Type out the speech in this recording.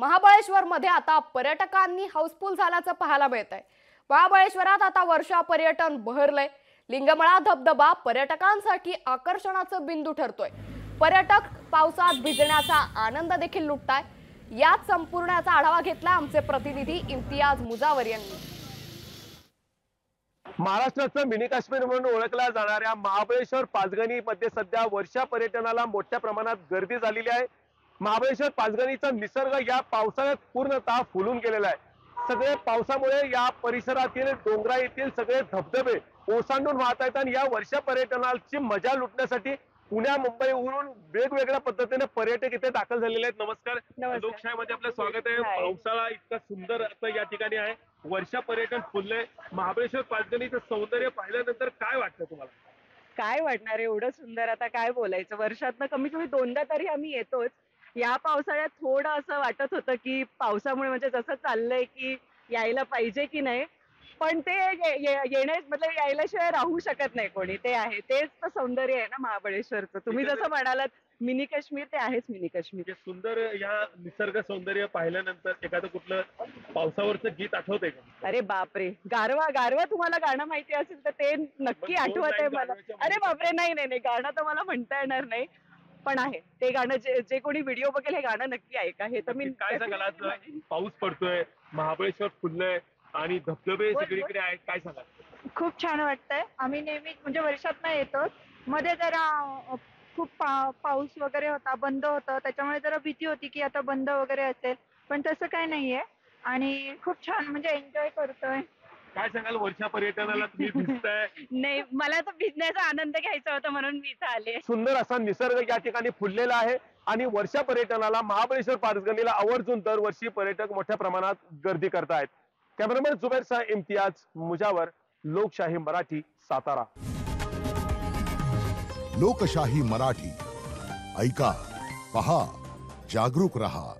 महाबळेश्वर मध्ये आता पर्यटकांनी हाऊसफुल झाल्याचं पाहायला मिळतंय। महाबळेश्वरात आता वर्षा पर्यटन बहरलंय। लिंगमळा धबधबा पर्यटकांसाठी आकर्षणाचं बिंदू ठरतोय। पर्यटक पावसात भिजण्याचा आनंद देखील लुटताय। यात संपूर्णचा आढावा घेतला आमचे प्रतिनिधी इम्तियाज मुजावर यांनी। महाराष्ट्राचं मिनी काश्मीर म्हणून ओळखल्या जाणाऱ्या महाबळेश्वर पाचगणी मध्ये सध्या वर्षा पर्यटनाला मोठ्या प्रमाणात गर्दी झालेली आहे। महाबळेश्वर पाचगणीचा निसर्ग या पावसाळ्यात पूर्णतः फुलून गेलेला आहे। सगळे पावसामुळे या परिसरातील डोंगरातील सगळे धबधबे ओसांडून वाहत आहेत आणि या वर्षा पर्यटनाची मजा लुटण्यासाठी पुण्या मुंबईवरून वेगवेगळ्या पद्धतीने पर्यटक इथे दाखल झालेले आहेत। नमस्कार, लोकशाहीमध्ये आपलं स्वागत आहे। पावसाळा इतका सुंदर आता या ठिकाणी आहे, वर्षा पर्यटन फुललंय। महाबळेश्वर पाचगणीचं सौंदर्य पाहिल्यानंतर काय वाटतं तुम्हाला? काय वाटणार, एवढं सुंदर, आता काय बोलायचं। वर्षातनं कमीत कमी दोनदा तरी आम्ही येतोच। या पावसाळ्यात थोडं असं वाटत होतं की पावसामुळे म्हणजे जसं चाललंय की यायला पाहिजे की नाही, पण ते येणे मतलब यायल्याशिवाय राहू शकत नाही कोणी। ते आहे, तेच तर सौंदर्य आहे ना महाबळेश्वरचं। तुम्ही जसं म्हणालात मिनी काश्मीर, ते आहेच मिनी काश्मीर। सुंदर या निसर्ग सौंदर्य पाहिल्यानंतर एखादं कुठलं पावसावरचं गीत आठवतंय का? अरे बापरे, गारवा गारवा तुम्हाला गाणं माहिती असेल तर ते नक्की आठवत आहे मला। अरे बापरे, नाही नाही नाही, गाणं तर मला म्हणता येणार नाही, पण आहे ते गाणं। जे कोणी व्हिडिओ बघेल हे गाणं नक्की ऐका। हे तर मी काय सांगाल, आज पाऊस पडतोय, महाबळेश्वर फुललंय आणि धबधबे सगळीकडे आहेत, काय सांगाल? खूप छान वाटतंय। आम्ही नेहमी म्हणजे वर्षातनं येतो। मध्ये जरा खूप पाऊस वगैरे होता, बंद होतं, त्याच्यामुळे जरा भीती होती की आता बंद वगैरे असेल, पण तसं काही नाहीये आणि खूप छान म्हणजे एन्जॉय करतोय। काय सांगाल, वर्षा पर्यटनाला तुम्ही भिजताय? नाही, मला तर भिजण्याचा आनंद घ्यायचा होता म्हणून मी इथं आले। सुंदर असा निसर्ग या ठिकाणी फुललेला आहे आणि वर्षा पर्यटनाला महाबळेश्वर पाचगणीला आवर्जून दरवर्षी पर्यटक मोठ्या प्रमाणात गर्दी करतायत। कॅमेरामॅन जुबैरसह इम्तियाज मुजावर, लोकशाही मराठी, सातारा। लोकशाही मराठी, ऐका, पहा, जागरूक रहा।